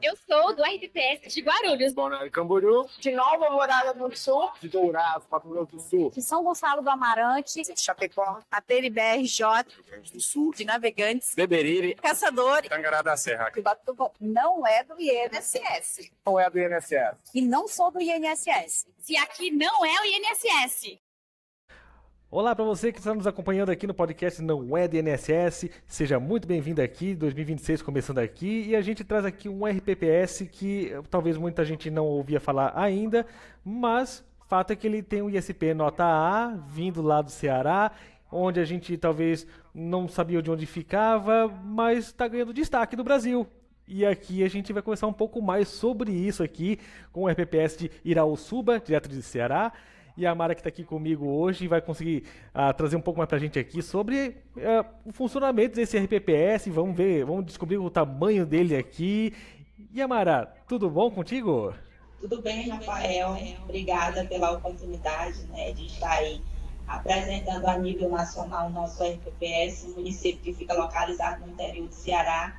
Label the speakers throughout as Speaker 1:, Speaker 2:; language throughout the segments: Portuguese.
Speaker 1: Eu sou do RPPS de Guarulhos.
Speaker 2: Balneário Camboriú,
Speaker 3: De Nova Alvorada do Sul,
Speaker 2: de Dourados, Mato Grosso do Sul,
Speaker 3: de São Gonçalo do Amarante, de Chapecó, Atene BRJ,
Speaker 2: do Sul,
Speaker 3: de Navegantes,
Speaker 2: Beberibe,
Speaker 3: Caçador,
Speaker 2: Tangará da Serra.
Speaker 3: Ubatuba. Não é do INSS.
Speaker 2: Não é do INSS.
Speaker 3: E não sou do INSS.
Speaker 1: Se aqui não é o INSS.
Speaker 4: Olá para você que está nos acompanhando aqui no podcast Não é do INSS, seja muito bem-vindo aqui, 2026 começando aqui, e a gente traz aqui um RPPS que talvez muita gente não ouvia falar ainda, mas fato é que ele tem um ISP nota A, vindo lá do Ceará, onde a gente talvez não sabia de onde ficava, mas está ganhando destaque no Brasil. E aqui a gente vai conversar um pouco mais sobre isso aqui com o RPPS de Irauçuba, direto de Ceará. E a Mara que está aqui comigo hoje vai conseguir trazer um pouco mais para a gente aqui sobre o funcionamento desse RPPS. Vamos ver, vamos descobrir o tamanho dele aqui. E a Mara, tudo bom contigo?
Speaker 5: Tudo bem, Rafael. Obrigada pela oportunidade, de estar aí apresentando a nível nacional o nosso RPPS, um município que fica localizado no interior do Ceará,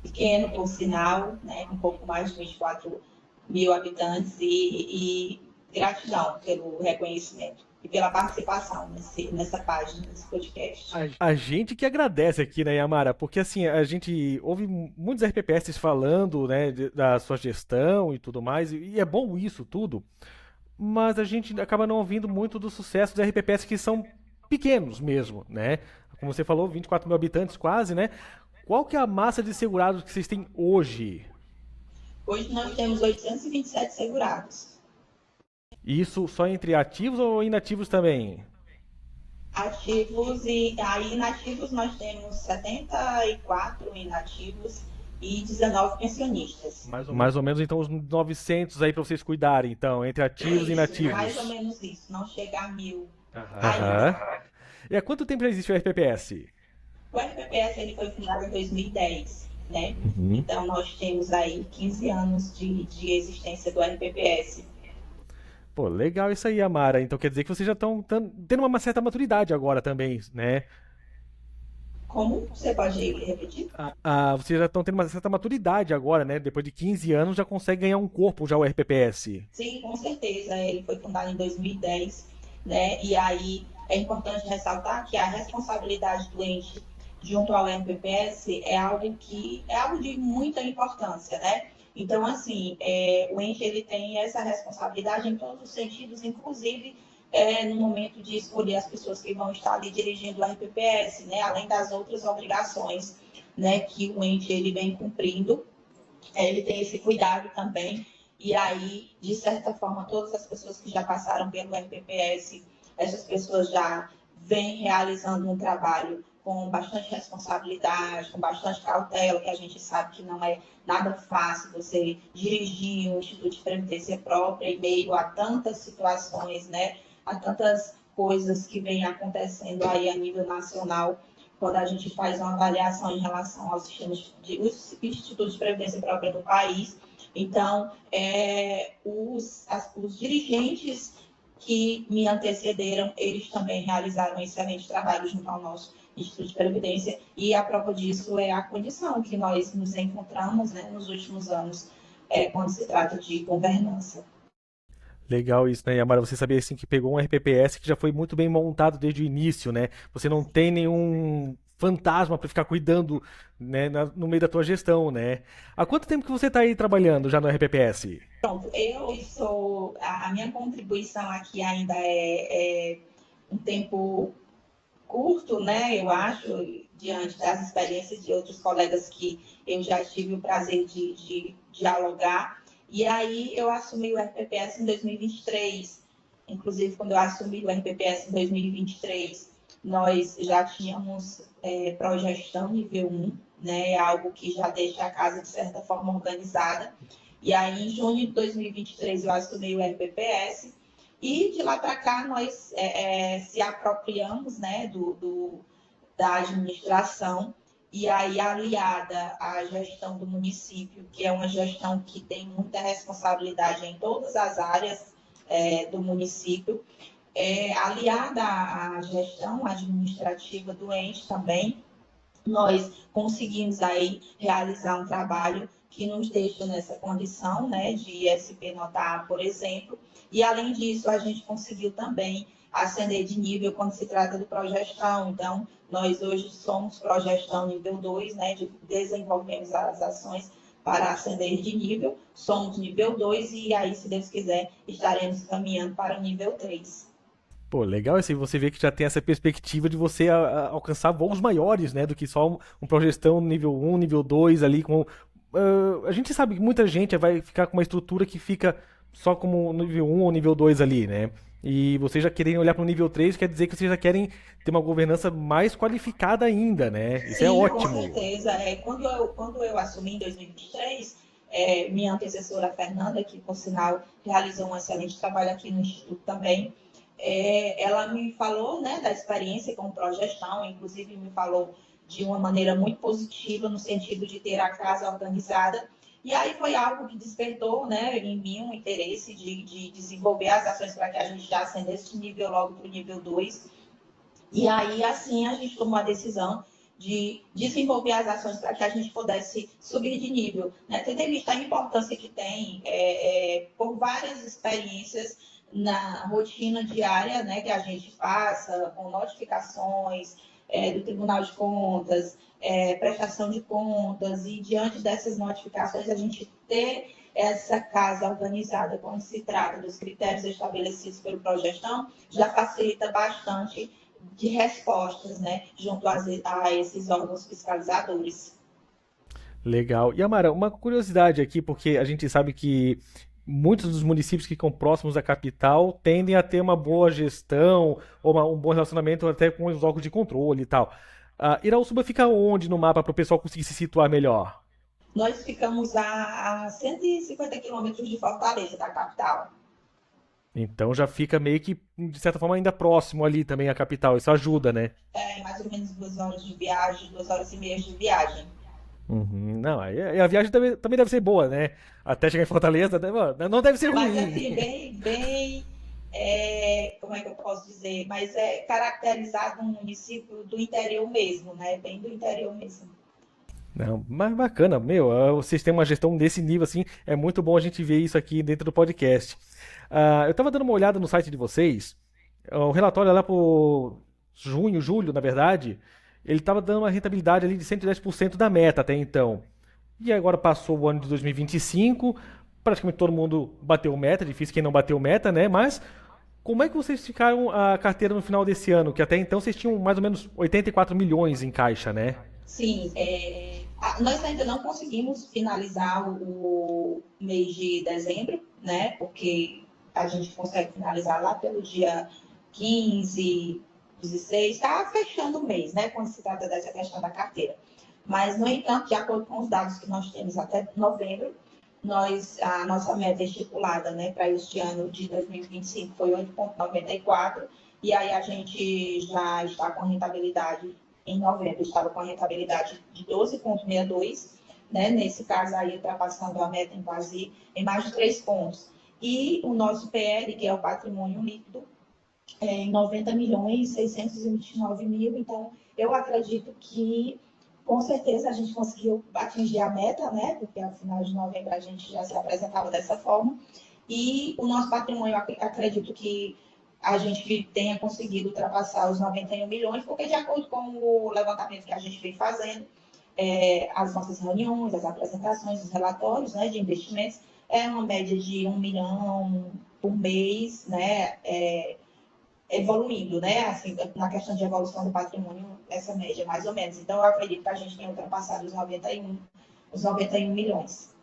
Speaker 5: pequeno por sinal, com um pouco mais de 24 mil habitantes e gratidão pelo reconhecimento e pela participação nessa página, nesse podcast.
Speaker 4: A gente que agradece aqui, né, Yamara? Porque assim, a gente ouve muitos RPPS falando, né, da sua gestão e tudo mais, e é bom isso tudo, mas a gente acaba não ouvindo muito do sucesso dos RPPS que são pequenos mesmo, né? Como você falou, 24 mil habitantes quase, né? Qual que é a massa de segurados que vocês têm hoje?
Speaker 5: Hoje nós temos 827 segurados.
Speaker 4: Isso só entre ativos ou inativos também?
Speaker 5: Ativos e aí inativos nós temos 74 inativos e 19 pensionistas.
Speaker 4: Mais ou menos então uns 900 aí para vocês cuidarem, então, entre ativos e inativos.
Speaker 5: Mais ou menos isso, não chega a 1000.
Speaker 4: E há quanto tempo já existe o RPPS?
Speaker 5: O RPPS ele foi fundado em 2010, né? Então nós temos aí 15 anos de existência do RPPS.
Speaker 4: Pô, legal isso aí, Amara. Então quer dizer que vocês já estão tendo uma certa maturidade agora também, né?
Speaker 5: Como? Você pode repetir?
Speaker 4: Vocês já estão tendo uma certa maturidade agora, né? Depois de 15 anos já consegue ganhar um corpo já o RPPS.
Speaker 5: Sim, com certeza. Ele foi fundado em 2010, né? E aí é importante ressaltar que a responsabilidade do ente junto ao RPPS é algo de muita importância, né? Então, assim, o ente ele tem essa responsabilidade em todos os sentidos, inclusive no momento de escolher as pessoas que vão estar ali dirigindo o RPPS, né? Além das outras obrigações, né, que o ente ele vem cumprindo, ele tem esse cuidado também. E aí, de certa forma, todas as pessoas que já passaram pelo RPPS, essas pessoas já vêm realizando um trabalho com bastante responsabilidade, com bastante cautela, que a gente sabe que não é nada fácil você dirigir um Instituto de Previdência Própria em meio a tantas situações, né? A tantas coisas que vêm acontecendo aí a nível nacional, quando a gente faz uma avaliação em relação aos institutos de previdência própria do país. Então, os dirigentes que me antecederam, eles também realizaram um excelente trabalho junto ao nosso Instituto de Previdência, e a prova disso é a condição que nós nos encontramos, né, nos últimos anos, quando se trata de governança.
Speaker 4: Legal isso, né, Yamara? Você sabia assim, que pegou um RPPS que já foi muito bem montado desde o início, né? Você não tem nenhum fantasma para ficar cuidando, né, no meio da tua gestão, né? Há quanto tempo que você está aí trabalhando já no RPPS?
Speaker 5: Pronto, a minha contribuição aqui ainda é um tempo curto, né, eu acho, diante das experiências de outros colegas que eu já tive o prazer de dialogar. E aí eu assumi o RPPS em 2023. Inclusive, quando eu assumi o RPPS em 2023, nós já tínhamos progestão nível 1, né, algo que já deixa a casa, de certa forma, organizada. E aí, em junho de 2023, eu assumi o RPPS. E de lá para cá nós se apropriamos, né, da administração, e aí aliada à gestão do município, que é uma gestão que tem muita responsabilidade em todas as áreas do município, aliada à gestão administrativa do ente também, nós conseguimos aí realizar um trabalho que nos deixam nessa condição, né, de ISP notar, por exemplo. E, além disso, a gente conseguiu também ascender de nível quando se trata do progestão. Então, nós hoje somos progestão nível 2, né, desenvolvemos as ações para ascender de nível, somos nível 2 e aí, se Deus quiser, estaremos caminhando para o nível 3.
Speaker 4: Pô, legal assim, você vê que já tem essa perspectiva de você alcançar voos maiores, né, do que só um progestão nível 1, nível 2 ali com... a gente sabe que muita gente vai ficar com uma estrutura que fica só como nível 1 ou nível 2 ali, né? E vocês já querem olhar para o nível 3, quer dizer que vocês já querem ter uma governança mais qualificada ainda, né? Isso
Speaker 5: Sim,
Speaker 4: é ótimo.
Speaker 5: Com certeza. Quando eu assumi em 2023, minha antecessora Fernanda, que por sinal realizou um excelente trabalho aqui no Instituto também, ela me falou, né, da experiência com progestão, inclusive me falou de uma maneira muito positiva, no sentido de ter a casa organizada. E aí foi algo que despertou, né, em mim um interesse de desenvolver as ações para que a gente já ascendesse de nível logo para o nível 2. E aí, assim, a gente tomou a decisão de desenvolver as ações para que a gente pudesse subir de nível, né? Tendo em vista a importância que tem por várias experiências na rotina diária, né, que a gente passa, com notificações do Tribunal de Contas, prestação de contas, e diante dessas notificações a gente ter essa casa organizada quando se trata dos critérios estabelecidos pelo Progestão, já facilita bastante de respostas, né, junto a esses órgãos fiscalizadores.
Speaker 4: Legal. E Amara, uma curiosidade aqui, porque a gente sabe que muitos dos municípios que ficam próximos da capital tendem a ter uma boa gestão ou um bom relacionamento até com os órgãos de controle e tal. Irauçuba fica onde no mapa para o pessoal conseguir se situar melhor?
Speaker 5: Nós ficamos a 150 quilômetros de Fortaleza, da capital.
Speaker 4: Então já fica meio que, de certa forma, ainda próximo ali também à capital. Isso ajuda, né?
Speaker 5: Mais ou menos 2 horas de viagem, 2 horas e meia de viagem.
Speaker 4: Uhum. Não, aí a viagem também deve ser boa, né? Até chegar em Fortaleza, não deve ser ruim.
Speaker 5: Mas assim, bem, como é que eu posso dizer? Mas é caracterizado um município do interior mesmo, né? Bem do interior mesmo.
Speaker 4: Não, mas bacana, vocês têm uma gestão desse nível, assim, é muito bom a gente ver isso aqui dentro do podcast. Eu tava dando uma olhada no site de vocês, o relatório lá por julho, na verdade, ele tava dando uma rentabilidade ali de 110% da meta até então. E agora passou o ano de 2025, praticamente todo mundo bateu meta, difícil quem não bateu meta, né? Mas como é que vocês ficaram a carteira no final desse ano? Que até então vocês tinham mais ou menos 84 milhões em caixa, né?
Speaker 5: Sim, nós ainda não conseguimos finalizar o mês de dezembro, né? Porque a gente consegue finalizar lá pelo dia 15, 16, está fechando o mês, né? Quando se trata dessa questão da carteira. Mas, no entanto, de acordo com os dados que nós temos até novembro, a nossa meta estipulada, né, para este ano de 2025 foi 8,94, e aí a gente já está com rentabilidade, em novembro, estava com a rentabilidade de 12,62, né, nesse caso aí ultrapassando a meta em mais de 3 pontos. E o nosso PL, que é o patrimônio líquido, em 90 milhões 629 mil, então eu acredito que com certeza a gente conseguiu atingir a meta, né? Porque ao final de novembro a gente já se apresentava dessa forma. E o nosso patrimônio, acredito que a gente tenha conseguido ultrapassar os 91 milhões, porque de acordo com o levantamento que a gente vem fazendo, as nossas reuniões, as apresentações, os relatórios, né, de investimentos, é uma média de 1 milhão por mês, né? Evoluindo, né? Assim, na questão de evolução do patrimônio, essa média, mais ou menos. Então, eu acredito que a gente tenha ultrapassado os 91 milhões.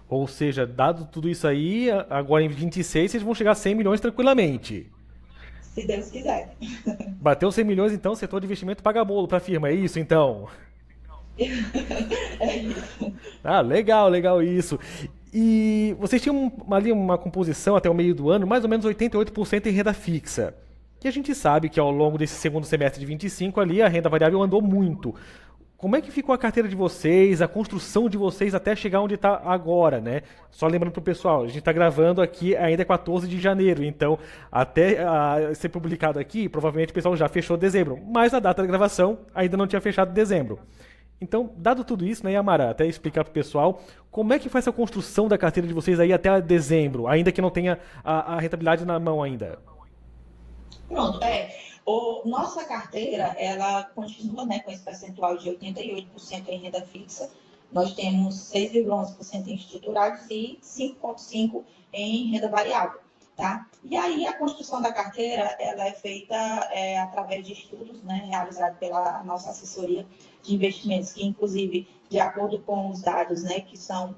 Speaker 4: Ou seja, dado tudo isso aí, agora em 26, vocês vão chegar a 100 milhões tranquilamente.
Speaker 5: Se Deus quiser.
Speaker 4: Bateu 100 milhões, então, o setor de investimento paga bolo para a firma, é isso, então?
Speaker 5: É isso.
Speaker 4: Legal isso. E vocês tinham ali uma composição até o meio do ano, mais ou menos 88% em renda fixa. E a gente sabe que ao longo desse segundo semestre de 25 ali a renda variável andou muito. Como é que ficou a carteira de vocês, a construção de vocês até chegar onde está agora, né? Só lembrando para o pessoal, a gente está gravando aqui ainda 14 de janeiro, então até ser publicado aqui, provavelmente o pessoal já fechou dezembro, mas a data da gravação ainda não tinha fechado dezembro. Então, dado tudo isso, né, Yamara, até explicar para o pessoal, como é que faz a construção da carteira de vocês aí até dezembro, ainda que não tenha a rentabilidade na mão ainda?
Speaker 5: Pronto, nossa carteira, ela continua, né, com esse percentual de 88% em renda fixa. Nós temos 6,11% em estruturados e 5,5% em renda variável, tá? E aí a construção da carteira, ela é feita através de estudos, né, realizados pela nossa assessoria de investimentos, que inclusive, de acordo com os dados, né, que são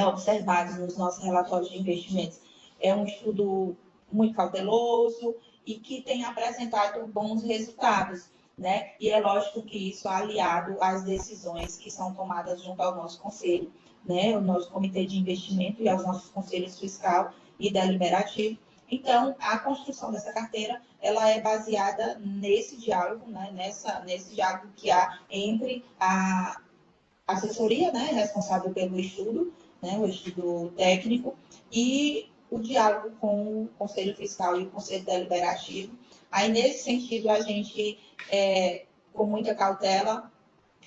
Speaker 5: observados nos nossos relatórios de investimentos, é um estudo muito cauteloso e que tem apresentado bons resultados, né? E é lógico que isso é aliado às decisões que são tomadas junto ao nosso conselho, né? O nosso comitê de investimento e aos nossos conselhos fiscal e deliberativo. Então, a construção dessa carteira, ela é baseada nesse diálogo, né? Nesse diálogo que há entre a assessoria, né, responsável pelo estudo, né, o estudo técnico, e o diálogo com o Conselho Fiscal e o Conselho Deliberativo. Aí, nesse sentido, a gente, com muita cautela,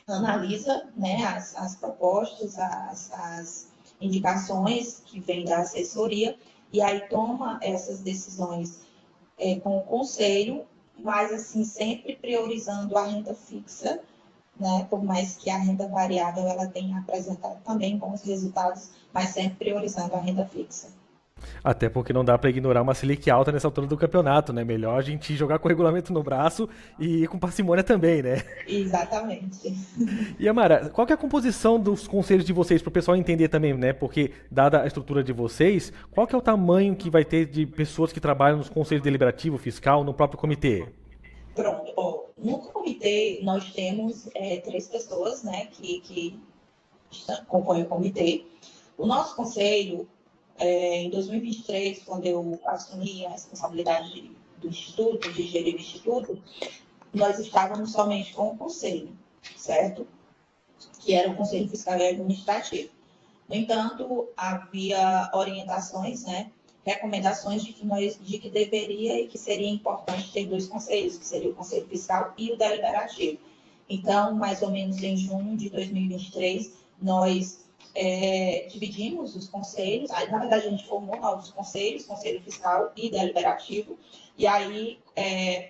Speaker 5: analisa, né, as propostas, as indicações que vêm da assessoria, e aí toma essas decisões com o Conselho, mas, assim, sempre priorizando a renda fixa, né? Por mais que a renda variável ela tenha apresentado também bons resultados, mas sempre priorizando a renda fixa.
Speaker 4: Até porque não dá para ignorar uma Selic alta nessa altura do campeonato, né? Melhor a gente jogar com o regulamento no braço e com parcimônia também, né?
Speaker 5: Exatamente.
Speaker 4: E Amara, qual que é a composição dos conselhos de vocês, para o pessoal entender também, né? Porque, dada a estrutura de vocês, qual que é o tamanho que vai ter de pessoas que trabalham nos conselhos deliberativo, fiscal, no próprio comitê?
Speaker 5: Pronto. No comitê, nós temos 3 pessoas, né, que compõem o comitê. O nosso conselho, em 2023, quando eu assumi a responsabilidade do Instituto, de gerir o Instituto, nós estávamos somente com o conselho, certo? Que era o Conselho Fiscal e Administrativo. No entanto, havia orientações, né, recomendações de que deveria e que seria importante ter 2 conselhos, que seria o Conselho Fiscal e o Deliberativo. Então, mais ou menos em junho de 2023, nós dividimos os conselhos. Aí, na verdade, a gente formou novos conselhos, Conselho Fiscal e Deliberativo, e aí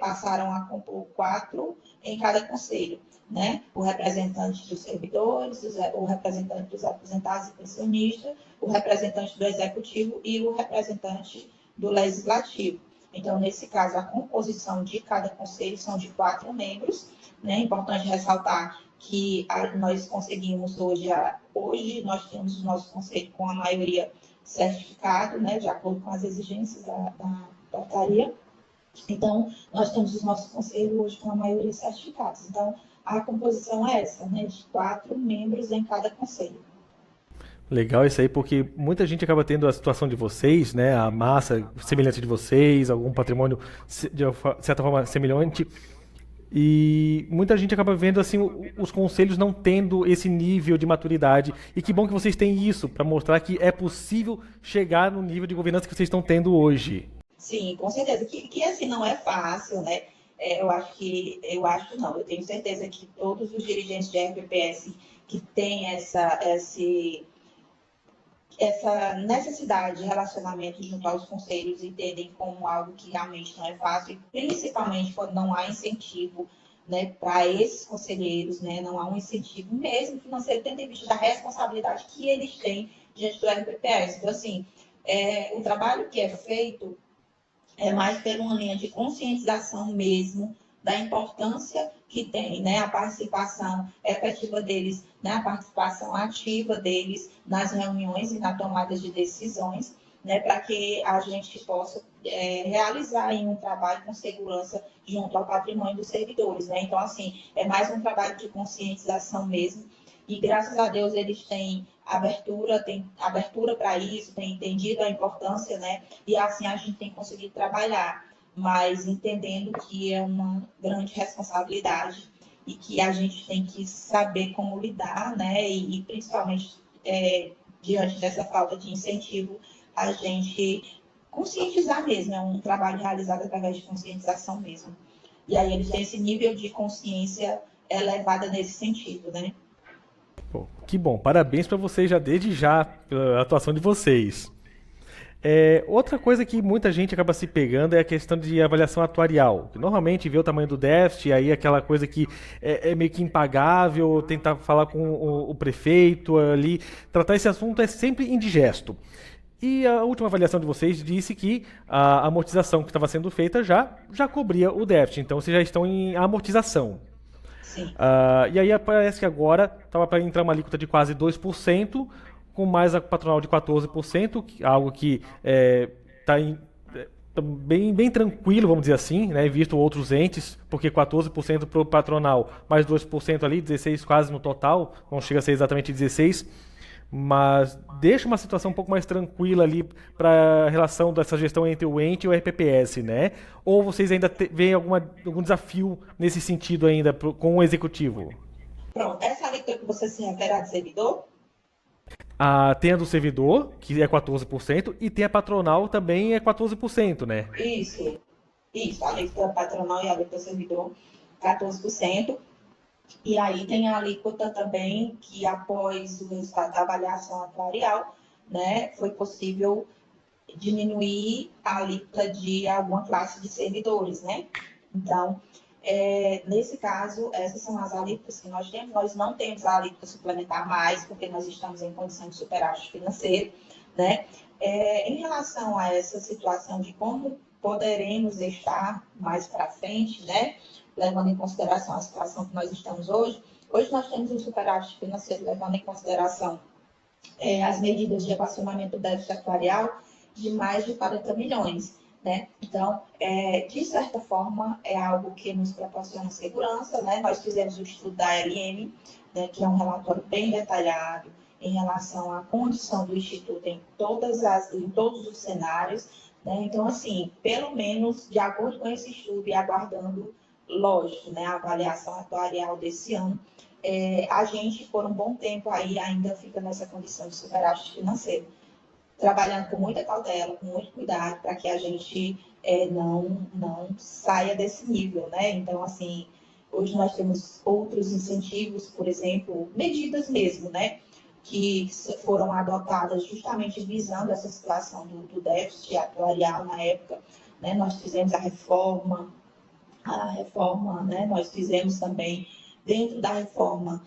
Speaker 5: passaram a compor 4 em cada conselho, né? O representante dos servidores, o representante dos aposentados e pensionistas, o representante do executivo e o representante do legislativo. Então, nesse caso, a composição de cada conselho são de 4 membros, né? É importante ressaltar que nós conseguimos hoje nós temos o nosso conselho com a maioria certificado, né? De acordo com as exigências da portaria. Então, nós temos os nossos conselhos hoje com a maioria certificados. Então, a composição é essa, né? De 4 membros em cada conselho.
Speaker 4: Legal isso aí, porque muita gente acaba tendo a situação de vocês, né? A massa semelhante de vocês, algum patrimônio de certa forma semelhante. E muita gente acaba vendo assim os conselhos não tendo esse nível de maturidade. E que bom que vocês têm isso, para mostrar que é possível chegar no nível de governança que vocês estão tendo hoje.
Speaker 5: Sim, com certeza. Que assim, não é fácil, né? Eu tenho certeza que todos os dirigentes de RPPS que têm essa necessidade de relacionamento junto aos conselhos entendem como algo que realmente não é fácil, principalmente quando não há incentivo, né, para esses conselheiros, né, não há um incentivo mesmo financeiro, tendo em vista a responsabilidade que eles têm diante do RPPS. Então, assim, o trabalho que é feito é mais por uma linha de conscientização mesmo da importância que tem, né, a participação efetiva deles, né, a participação ativa deles nas reuniões e na tomada de decisões, né, para que a gente possa realizar aí um trabalho com segurança junto ao patrimônio dos servidores, né? Então, assim, é mais um trabalho de conscientização mesmo, e graças a Deus eles têm abertura para isso, têm entendido a importância, né? E assim a gente tem conseguido trabalhar, mas entendendo que é uma grande responsabilidade e que a gente tem que saber como lidar, né? E principalmente diante dessa falta de incentivo, a gente conscientizar mesmo, é um trabalho realizado através de conscientização mesmo. E aí eles têm esse nível de consciência elevada nesse sentido, né?
Speaker 4: Pô, que bom, parabéns para vocês já desde já pela atuação de vocês. Outra coisa que muita gente acaba se pegando é a questão de avaliação atuarial. Que normalmente vê o tamanho do déficit, aí aquela coisa que é meio que impagável, tentar falar com o prefeito ali, tratar esse assunto é sempre indigesto. E a última avaliação de vocês disse que a amortização que estava sendo feita já cobria o déficit, então vocês já estão em amortização.
Speaker 5: Sim.
Speaker 4: E aí parece que agora estava para entrar uma alíquota de quase 2%, com mais a patronal de 14%, algo que está bem tranquilo, vamos dizer assim, né, visto outros entes, porque 14% para o patronal, mais 2% ali, 16% quase no total, não chega a ser exatamente 16%, mas deixa uma situação um pouco mais tranquila ali para a relação dessa gestão entre o ente e o RPPS, né? Ou vocês ainda veem algum desafio nesse sentido ainda com o executivo?
Speaker 5: Pronto, essa alíquota que você se refere a de servidor?
Speaker 4: Tem a do servidor, que é 14%, e tem a patronal também é 14%, né?
Speaker 5: Isso, a alíquota patronal e a alíquota servidor, 14%. E aí tem a alíquota também que, após o resultado da avaliação atuarial, né, foi possível diminuir a alíquota de alguma classe de servidores, né? Então, nesse caso, essas são as alíquotas que nós temos. Nós não temos a alíquota suplementar mais, porque nós estamos em condição de superávit financeiro, né? Em relação a essa situação de como poderemos estar mais para frente, né? Levando em consideração a situação que nós estamos hoje nós temos um superávit financeiro levando em consideração as medidas de equacionamento do déficit atuarial de mais de 40 milhões. Né? Então, de certa forma, é algo que nos proporciona segurança. Né? Nós fizemos o estudo da LM, né, que é um relatório bem detalhado em relação à condição do Instituto em todos os cenários. Né? Então, assim, pelo menos, de acordo com esse estudo e aguardando, lógico, né, a avaliação atuarial desse ano, a gente, por um bom tempo, aí ainda fica nessa condição de superávit financeiro, trabalhando com muita cautela, com muito cuidado, para que a gente não saia desse nível, né? Então, assim, hoje nós temos outros incentivos, por exemplo, medidas mesmo, né? Que foram adotadas justamente visando essa situação do déficit atuarial na época, né? Nós fizemos a reforma, né? Nós fizemos também, dentro da reforma,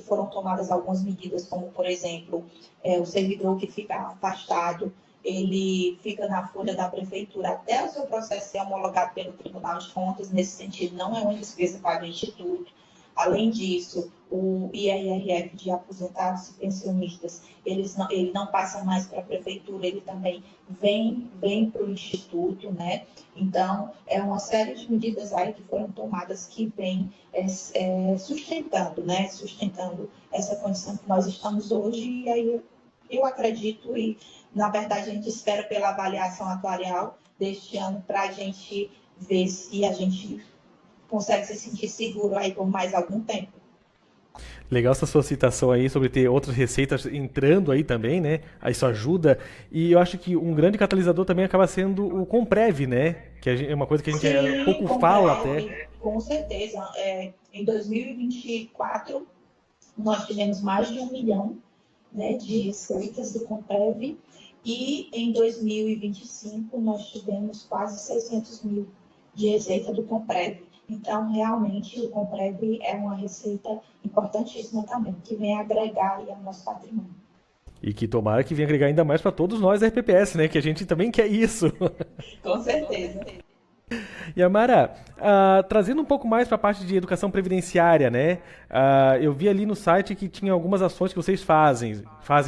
Speaker 5: foram tomadas algumas medidas, como, por exemplo, o servidor que fica afastado, ele fica na folha da prefeitura até o seu processo ser homologado pelo Tribunal de Contas. Nesse sentido, não é uma despesa para o Instituto. Além disso, o IRRF de aposentados e pensionistas, ele não passa mais para a prefeitura, ele também vem para o Instituto, né? Então, é uma série de medidas aí que foram tomadas que vem sustentando, né? Sustentando essa condição que nós estamos hoje. E aí eu acredito, e na verdade a gente espera pela avaliação atuarial deste ano para a gente ver se a gente consegue se sentir seguro aí por mais algum tempo.
Speaker 4: Legal essa sua citação aí sobre ter outras receitas entrando aí também, né? Isso ajuda. E eu acho que um grande catalisador também acaba sendo o Comprev, né? Que é uma coisa que a gente pouco fala até.
Speaker 5: Com certeza. Em 2024, nós tivemos mais de 1 milhão, né, de receitas do Comprev. E em 2025, nós tivemos quase 600 mil de receita do Comprev. Então, realmente, o Comprev é uma receita importantíssima também, que vem agregar aí ao nosso patrimônio.
Speaker 4: E que tomara que venha agregar ainda mais para todos nós da RPPS, né? Que a gente também quer isso.
Speaker 5: Com certeza.
Speaker 4: E Amara, trazendo um pouco mais para a parte de educação previdenciária, né? Eu vi ali no site que tinha algumas ações que vocês fazem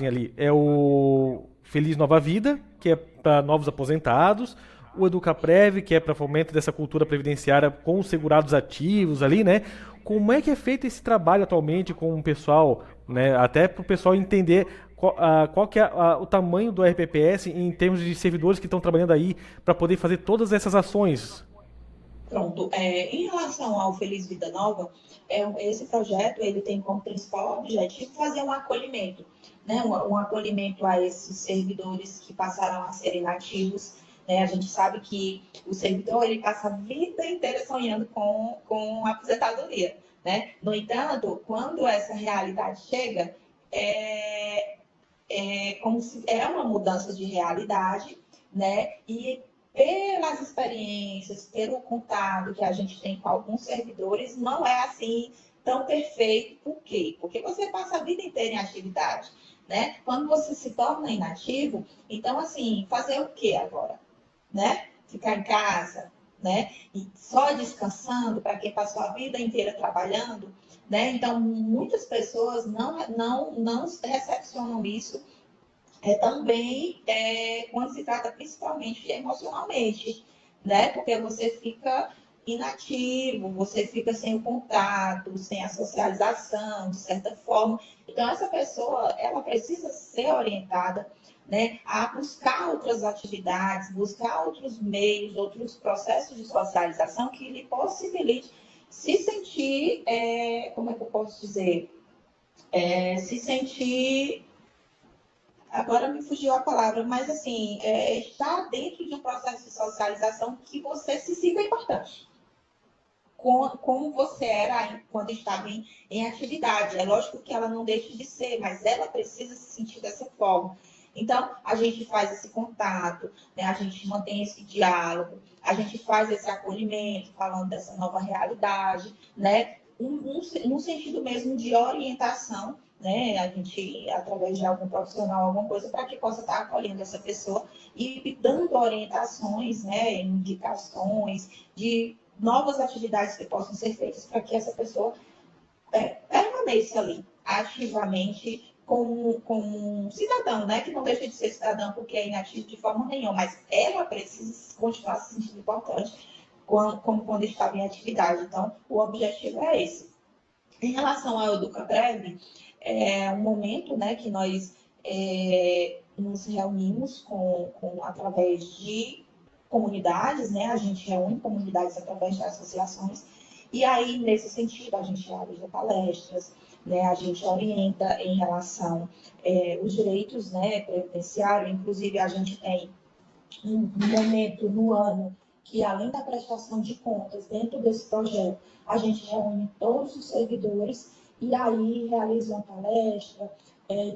Speaker 4: ali. É o Feliz Nova Vida, que é para novos aposentados, o Educaprev, que é para fomento dessa cultura previdenciária com os segurados ativos ali, né? Como é que é feito esse trabalho atualmente com o pessoal, né? Até para o pessoal entender qual que é o tamanho do RPPS em termos de servidores que estão trabalhando aí para poder fazer todas essas ações.
Speaker 5: Pronto. Em relação ao Feliz Vida Nova, esse projeto ele tem como principal objetivo fazer um acolhimento, né? Um acolhimento a esses servidores que passaram a ser inativos. Né? A gente sabe que o servidor ele passa a vida inteira sonhando com a aposentadoria. né? No entanto, quando essa realidade chega, é como se é uma mudança de realidade, né? E pelas experiências, pelo contato que a gente tem com alguns servidores, não é assim tão perfeito. Por quê? Porque você passa a vida inteira em atividade, né? Quando você se torna inativo, então, assim, fazer o quê agora? Né? Ficar em casa, né? E só descansando para quem passou a vida inteira trabalhando, né? Então, muitas pessoas não recepcionam isso também quando se trata principalmente emocionalmente, né? Porque você fica inativo, você fica sem o contato, sem a socialização, de certa forma. Então, essa pessoa, ela precisa ser orientada, né, a buscar outras atividades, buscar outros meios, outros processos de socialização que lhe possibilite se sentir, como é que eu posso dizer? Se sentir, agora me fugiu a palavra, mas assim, estar dentro de um processo de socialização que você se sinta importante. Como você era quando estava em atividade. É lógico que ela não deixa de ser, mas ela precisa se sentir dessa forma. Então, a gente faz esse contato, né? A gente mantém esse diálogo, a gente faz esse acolhimento, falando dessa nova realidade, né? Num sentido mesmo de orientação, né? A gente, através de algum profissional, alguma coisa, para que possa estar acolhendo essa pessoa e dando orientações, né? Indicações de novas atividades que possam ser feitas para que essa pessoa permaneça ali, ativamente, como um cidadão, né? Que não deixa de ser cidadão porque é inativo de forma nenhuma, mas ela precisa continuar se sentindo importante como quando estava em atividade. Então, o objetivo é esse. Em relação ao EducaPrev, é um momento, né, que nós nos reunimos através de comunidades, né? A gente reúne comunidades através de associações, e aí, nesse sentido, a gente realiza palestras, né? A gente orienta em relação aos direitos, né, previdenciários. Inclusive, a gente tem um momento no ano que, além da prestação de contas, dentro desse projeto, a gente reúne todos os servidores e aí realiza uma palestra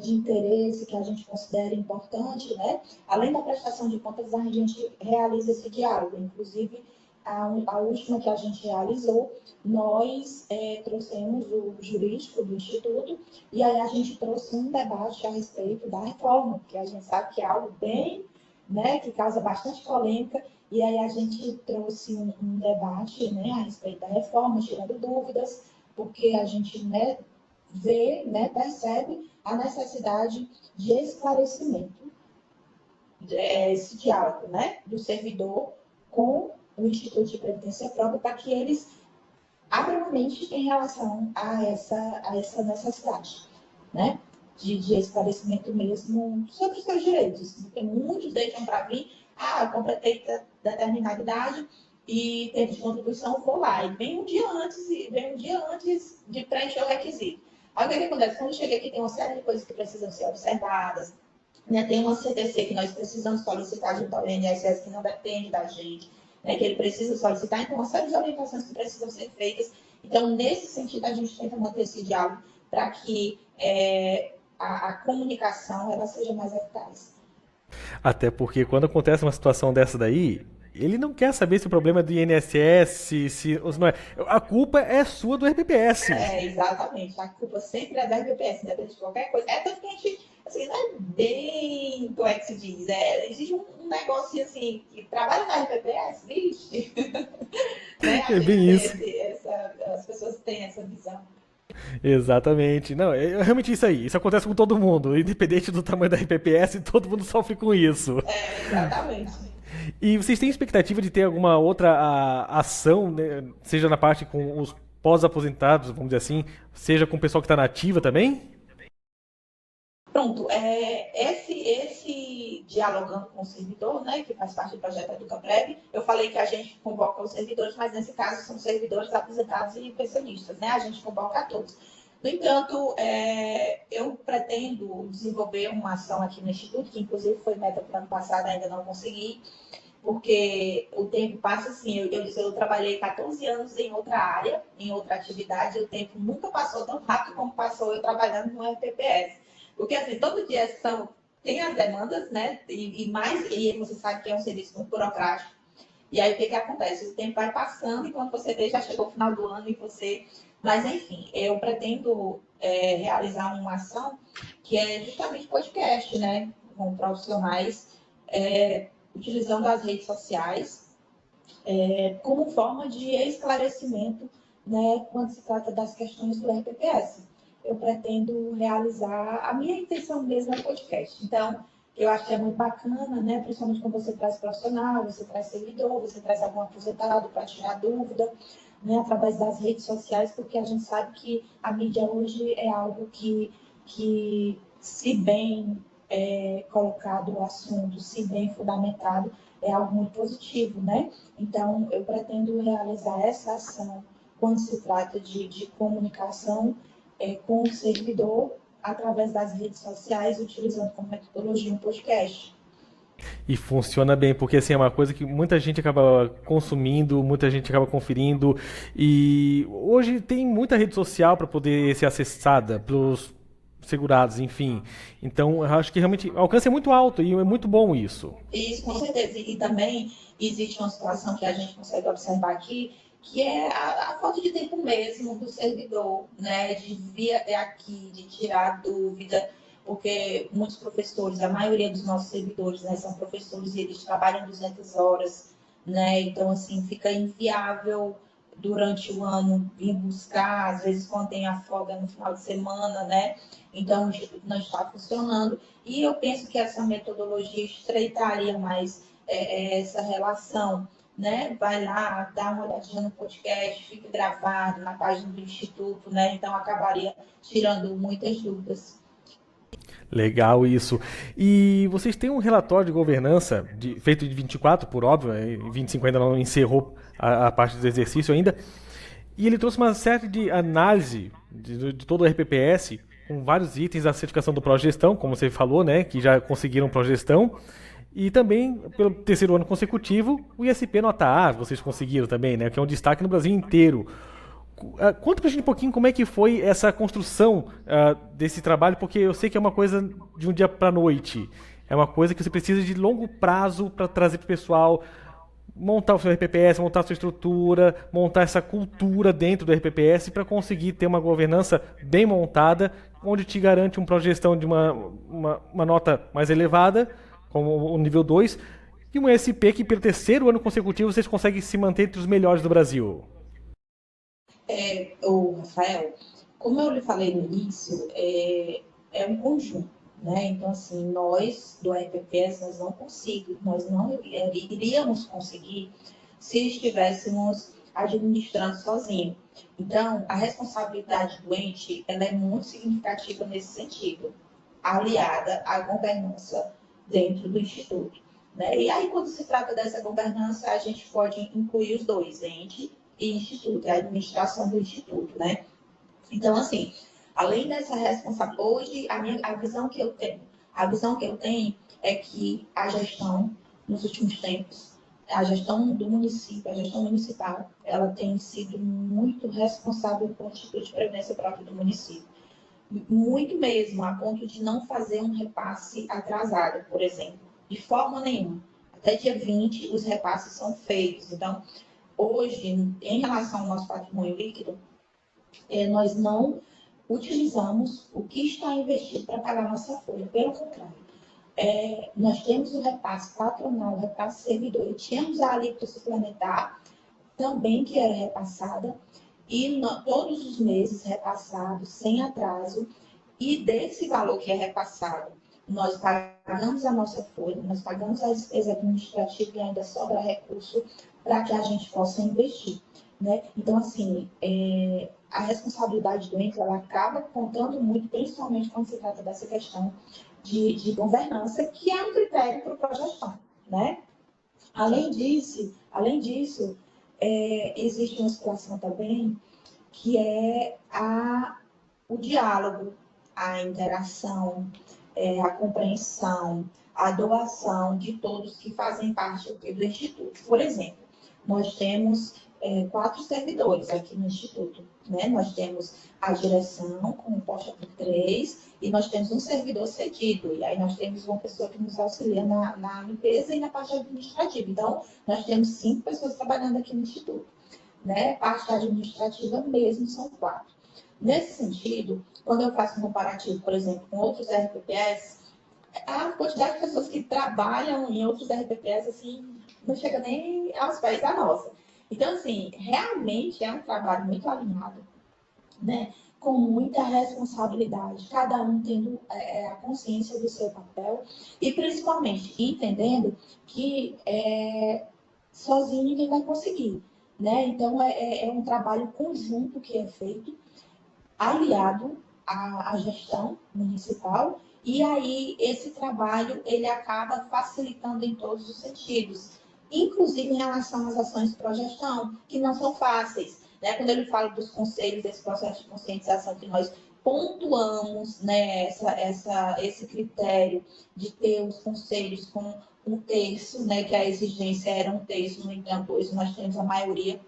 Speaker 5: de interesse que a gente considera importante, né? Além da prestação de contas, a gente realiza esse diálogo. Inclusive, a última que a gente realizou, nós trouxemos o jurídico do Instituto e aí a gente trouxe um debate a respeito da reforma, que a gente sabe que é algo bem, né, que causa bastante polêmica, e aí a gente trouxe um debate, né, a respeito da reforma, tirando dúvidas, porque a gente, né, vê, né, percebe a necessidade de esclarecimento, esse diálogo, né, do servidor com o Instituto de Previdência Própria, para que eles abram a mente em relação a essa necessidade, né, de esclarecimento mesmo sobre os seus direitos. Porque muitos deixam para vir, eu completei determinada idade e teve de contribuição, vou lá. E vem um dia antes de preencher o requisito. Aí o que acontece? Quando chega aqui, tem uma série de coisas que precisam ser observadas, né? Tem uma CTC que nós precisamos solicitar junto ao INSS, que não depende da gente, né? Que ele precisa solicitar. Então, uma série de orientações que precisam ser feitas. Então, nesse sentido, a gente tenta manter esse diálogo para que a comunicação ela seja mais eficaz.
Speaker 4: Até porque quando acontece uma situação dessa daí, ele não quer saber se o problema é do INSS, se não é. A culpa é sua do RPPS.
Speaker 5: Exatamente. A culpa sempre é do RPPS, independente de qualquer coisa. Tanto que a gente, assim, não é bem como é que se diz. Existe um negócio assim, que trabalha na RPPS, vixe. Né?
Speaker 4: É bem isso.
Speaker 5: As pessoas têm essa visão.
Speaker 4: Exatamente. Não, é realmente isso aí. Isso acontece com todo mundo. Independente do tamanho da RPPS, todo mundo sofre com isso.
Speaker 5: Exatamente.
Speaker 4: E vocês têm expectativa de ter alguma outra ação, né, seja na parte com os pós-aposentados, vamos dizer assim, seja com o pessoal que está na ativa também?
Speaker 5: Pronto. Esse dialogando com o servidor, né, que faz parte do projeto EducaPrev, eu falei que a gente convoca os servidores, mas nesse caso são servidores aposentados e pensionistas, né? A gente convoca a todos. No entanto, eu pretendo desenvolver uma ação aqui no Instituto, que inclusive foi meta para o ano passado, ainda não consegui, porque o tempo passa assim. Eu trabalhei 14 anos em outra área, em outra atividade, e o tempo nunca passou tão rápido como passou eu trabalhando no RPPS. Porque, assim, todo dia tem as demandas, né? E você sabe que é um serviço muito burocrático. E aí, o que acontece? O tempo vai passando e quando você vê, já chegou o final do ano e você... Mas, enfim, eu pretendo realizar uma ação que é justamente podcast, né? Com profissionais, utilizando as redes sociais como forma de esclarecimento, né? Quando se trata das questões do RPPS. Eu pretendo realizar... A minha intenção mesmo é podcast. Então, eu acho que é muito bacana, né? Principalmente quando você traz profissional, você traz seguidor, você traz algum aposentado para tirar dúvida, né, através das redes sociais, porque a gente sabe que a mídia hoje é algo que se bem colocado o assunto, se bem fundamentado, é algo muito positivo, né? Então, eu pretendo realizar essa ação quando se trata de comunicação com o servidor através das redes sociais, utilizando como metodologia um podcast.
Speaker 4: E funciona bem, porque assim, é uma coisa que muita gente acaba consumindo, muita gente acaba conferindo, e hoje tem muita rede social para poder ser acessada pelos segurados, enfim. Então, eu acho que realmente o alcance é muito alto e é muito bom isso.
Speaker 5: Isso, com certeza. E também existe uma situação que a gente consegue observar aqui, que é a falta de tempo mesmo do servidor, né? De vir até aqui, de tirar dúvida, porque muitos professores, a maioria dos nossos servidores, né, são professores e eles trabalham 200 horas, né? Então, assim, fica inviável durante o ano vir buscar, às vezes quando tem a folga no final de semana, né? Então, o Instituto não está funcionando. E eu penso que essa metodologia estreitaria mais essa relação, né? Vai lá, dá uma olhadinha no podcast, fica gravado na página do Instituto, né? Então, acabaria tirando muitas dúvidas.
Speaker 4: Legal isso. E vocês têm um relatório de governança feito de 24, por óbvio, 25 ainda não encerrou a parte do exercício ainda, e ele trouxe uma série de análise de todo o RPPS, com vários itens da certificação do Progestão, como você falou, né, que já conseguiram Progestão, e também, pelo terceiro ano consecutivo, o ISP Nota A, vocês conseguiram também, né, que é um destaque no Brasil inteiro. Conta pra gente um pouquinho como é que foi essa construção desse trabalho, porque eu sei que é uma coisa de um dia pra noite. É uma coisa que você precisa de longo prazo para trazer pro pessoal, montar o seu RPPS, montar a sua estrutura, montar essa cultura dentro do RPPS para conseguir ter uma governança bem montada, onde te garante um progestão de uma nota mais elevada, como o nível 2, e um ESP que pelo terceiro ano consecutivo vocês conseguem se manter entre os melhores do Brasil.
Speaker 5: Rafael, como eu lhe falei no início, é um conjunto, né? Então, assim, nós do RPPS, nós não iríamos conseguir se estivéssemos administrando sozinho. Então, a responsabilidade do ente, ela é muito significativa nesse sentido, aliada à governança dentro do Instituto, né? E aí, quando se trata dessa governança, a gente pode incluir os dois, ente e Instituto, a administração do Instituto, né? Então, assim, além dessa responsabilidade, hoje, a visão que eu tenho é que a gestão, nos últimos tempos, a gestão do município, a gestão municipal, ela tem sido muito responsável pelo Instituto de Previdência Própria do município. Muito mesmo, a ponto de não fazer um repasse atrasado, por exemplo, de forma nenhuma. Até dia 20, os repasses são feitos. Então, hoje, em relação ao nosso patrimônio líquido, nós não utilizamos o que está investido para pagar nossa folha. Pelo contrário, nós temos o repasse patronal, o repasse servidor, e tínhamos a alíquota suplementar também que era repassada, e todos os meses repassados, sem atraso, e desse valor que é repassado, nós pagamos a nossa folha, nós pagamos a despesa administrativa e ainda sobra recurso para que a gente possa investir, né? Então, assim, a responsabilidade do ente, ela acaba contando muito, principalmente quando se trata dessa questão de governança, que é um critério para o progestão, né? Além disso, existe uma situação também que é o diálogo, a interação, a compreensão, a doação de todos que fazem parte do Instituto. Por exemplo, nós temos 4 servidores aqui no Instituto, né? Nós temos a direção, composta por 3, e nós temos um servidor cedido, e aí nós temos uma pessoa que nos auxilia na limpeza e na parte administrativa. Então, nós temos 5 pessoas trabalhando aqui no Instituto, né? Parte administrativa mesmo são 4. Nesse sentido, quando eu faço um comparativo, por exemplo, com outros RPPS, a quantidade de pessoas que trabalham em outros RPPS, assim, não chega nem aos pés da nossa. Então, assim, realmente é um trabalho muito alinhado, né? Com muita responsabilidade, cada um tendo a consciência do seu papel e, principalmente, entendendo que sozinho ninguém vai conseguir, né? Então, é um trabalho conjunto que é feito, aliado à gestão municipal, e aí esse trabalho ele acaba facilitando em todos os sentidos, inclusive em relação às ações de progestão, que não são fáceis, né? Quando ele fala dos conselhos, desse processo de conscientização que nós pontuamos, né, esse critério de ter os conselhos com 1/3, né, que a exigência era 1/3, no entanto, hoje nós temos a maioria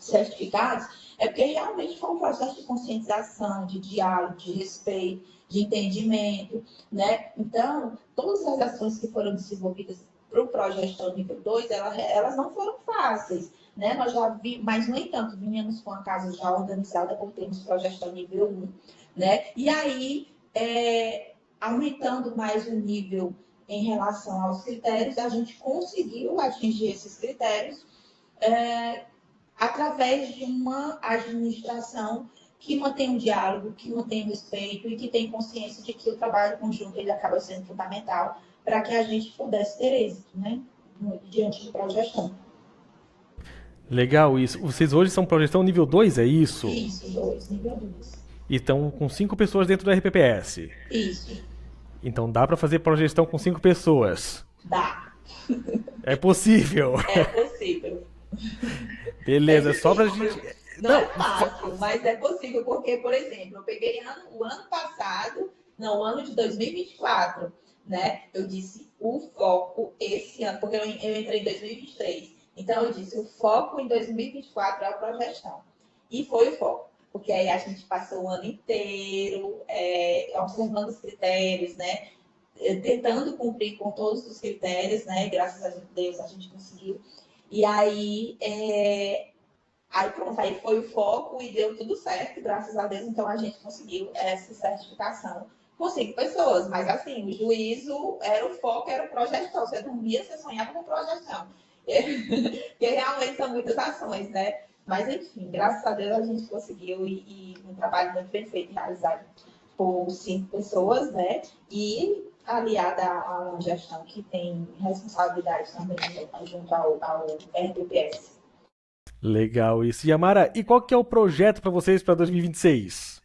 Speaker 5: certificados, é porque realmente foi um processo de conscientização, de diálogo, de respeito, de entendimento, né? Então, todas as ações que foram desenvolvidas para o Progestão nível 2, elas não foram fáceis, né? Nós já mas, no entanto, vínhamos com a casa já organizada por termos Progestão nível 1, né? E aí, aumentando mais o nível em relação aos critérios, a gente conseguiu atingir esses critérios através de uma administração que mantém o diálogo, que mantém o respeito e que tem consciência de que o trabalho conjunto ele acaba sendo fundamental para que a gente pudesse ter êxito, né, diante de progestão.
Speaker 4: Legal isso. Vocês hoje são progestão nível 2, é isso?
Speaker 5: Isso, 2, nível 2.
Speaker 4: E estão com 5 pessoas dentro do RPPS.
Speaker 5: Isso.
Speaker 4: Então dá para fazer progestão com 5 pessoas?
Speaker 5: Dá.
Speaker 4: É possível.
Speaker 5: É possível.
Speaker 4: Beleza, só pra gente...
Speaker 5: Não é fácil, mas é possível, porque, por exemplo, eu peguei o ano passado, não, o ano de 2024, né? Eu disse o foco esse ano, porque eu entrei em 2023. Então, eu disse o foco em 2024 é a progestão. E foi o foco, porque aí a gente passou o ano inteiro observando os critérios, né? Tentando cumprir com todos os critérios, né? Graças a Deus a gente conseguiu. E aí, pronto, aí foi o foco e deu tudo certo, graças a Deus. Então, a gente conseguiu essa certificação com 5 pessoas. Mas, assim, o juízo era o foco, era o progestão. Você dormia, você sonhava com progestão. Porque realmente são muitas ações, né? Mas, enfim, graças a Deus a gente conseguiu e um trabalho muito bem feito, realizado por 5 pessoas, né? E aliada a uma gestão que tem responsabilidade também junto ao RPPS.
Speaker 4: Legal isso. Yamara, e qual que é o projeto para vocês para 2026?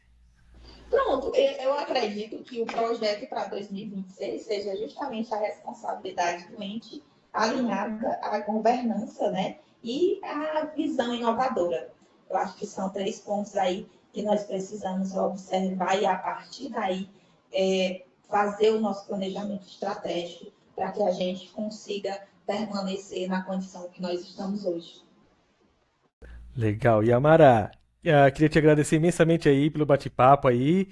Speaker 5: Pronto, eu acredito que o projeto para 2026 seja justamente a responsabilidade do ente alinhada à governança, né? E à visão inovadora. Eu acho que são 3 pontos aí que nós precisamos observar e, a partir daí, fazer o nosso planejamento estratégico para que a gente consiga permanecer na condição que nós estamos hoje.
Speaker 4: Legal. Yamara, queria te agradecer imensamente aí pelo bate-papo aí,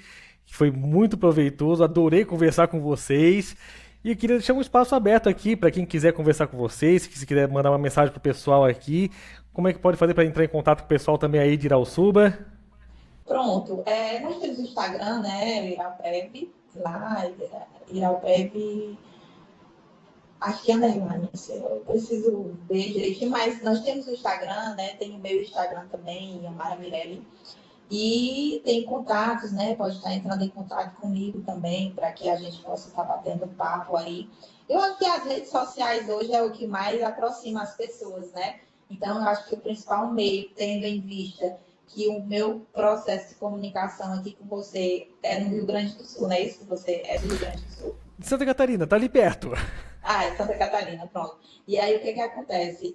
Speaker 4: que foi muito proveitoso, adorei conversar com vocês. E eu queria deixar um espaço aberto aqui para quem quiser conversar com vocês, se quiser mandar uma mensagem pro pessoal aqui, como é que pode fazer para entrar em contato com o pessoal também aí de Irauçuba?
Speaker 5: Pronto, nós temos o Instagram, né, Iraupev, lá, Iraupev, acho que é underline, eu preciso ver direitinho, mas nós temos o Instagram, né, tem o meu Instagram também, Yamara Mirelli, e tem contatos, né, pode estar entrando em contato comigo também, para que a gente possa estar batendo papo aí. Eu acho que as redes sociais hoje é o que mais aproxima as pessoas, né, então eu acho que o principal meio, tendo em vista que o meu processo de comunicação aqui com você é no Rio Grande do Sul, não é isso que você é do Rio Grande do Sul?
Speaker 4: De Santa Catarina, tá ali perto.
Speaker 5: Ah, é Santa Catarina, pronto. E aí, o que acontece?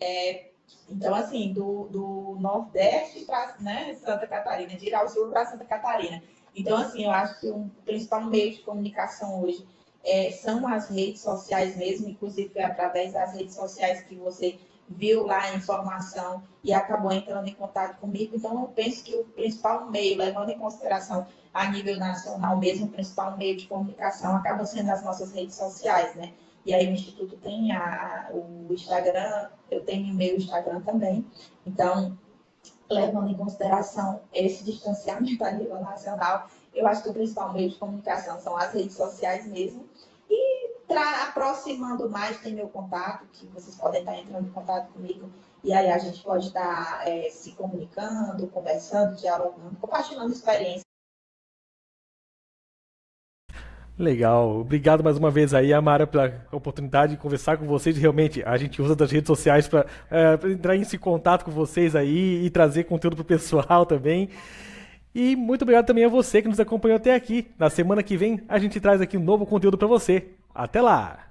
Speaker 5: Então, assim, do Nordeste para, né, Santa Catarina, de Irauçuba para Santa Catarina. Então, assim, eu acho que o principal meio de comunicação hoje são as redes sociais mesmo, inclusive foi através das redes sociais que você viu lá a informação e acabou entrando em contato comigo. Então, eu penso que o principal meio, levando em consideração a nível nacional mesmo, o principal meio de comunicação acaba sendo as nossas redes sociais, né? E aí o Instituto tem o Instagram, eu tenho o meu Instagram também. Então, levando em consideração esse distanciamento a nível nacional, eu acho que o principal meio de comunicação são as redes sociais mesmo. E aproximando mais, tem meu contato, que vocês podem estar entrando em contato comigo, e aí a gente pode estar se comunicando, conversando, dialogando, compartilhando experiências.
Speaker 4: Legal, obrigado mais uma vez aí, Amara, pela oportunidade de conversar com vocês. Realmente, a gente usa das redes sociais para entrar em esse contato com vocês aí e trazer conteúdo para o pessoal também. E muito obrigado também a você que nos acompanhou até aqui. Na semana que vem, a gente traz aqui um novo conteúdo para você. Até lá!